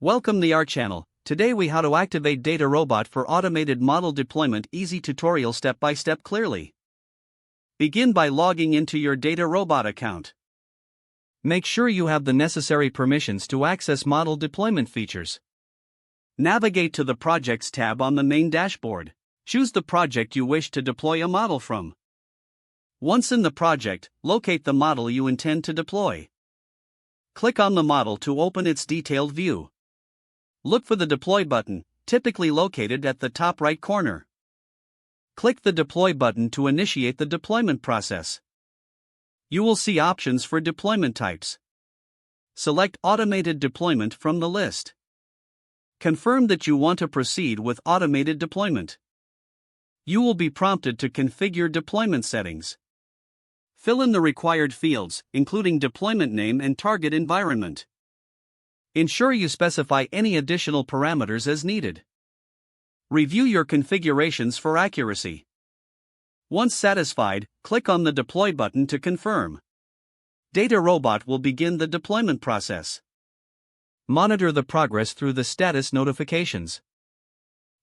Welcome to our channel. Today we how to activate DataRobot for automated model deployment. Easy tutorial step by step clearly. Begin by logging into your DataRobot account. Make sure you have the necessary permissions to access model deployment features. Navigate to the Projects tab on the main dashboard. Choose the project you wish to deploy a model from. Once in the project, locate the model you intend to deploy. Click on the model to open its detailed view. Look for the Deploy button, typically located at the top right corner. Click the Deploy button to initiate the deployment process. You will see options for deployment types. Select Automated Deployment from the list. Confirm that you want to proceed with automated deployment. You will be prompted to configure deployment settings. Fill in the required fields, including deployment name and target environment. Ensure you specify any additional parameters as needed. Review your configurations for accuracy. Once satisfied, click on the Deploy button to confirm. DataRobot will begin the deployment process. Monitor the progress through the status notifications.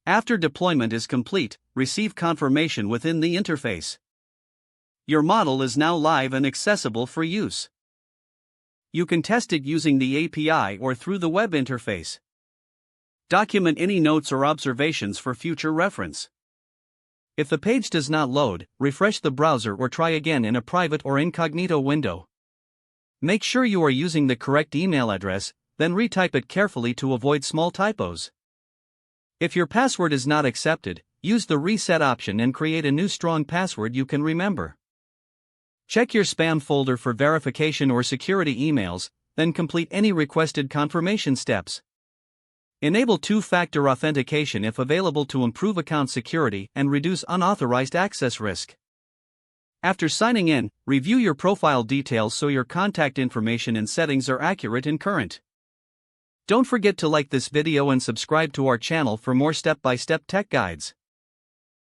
After deployment is complete, receive confirmation within the interface. Your model is now live and accessible for use. You can test it using the API or through the web interface. Document any notes or observations for future reference. If the page does not load, refresh the browser or try again in a private or incognito window. Make sure you are using the correct email address, then retype it carefully to avoid small typos. If your password is not accepted, use the reset option and create a new strong password you can remember. Check your spam folder for verification or security emails, then complete any requested confirmation steps. Enable two-factor authentication if available to improve account security and reduce unauthorized access risk. After signing in, review your profile details so your contact information and settings are accurate and current. Don't forget to like this video and subscribe to our channel for more step-by-step tech guides.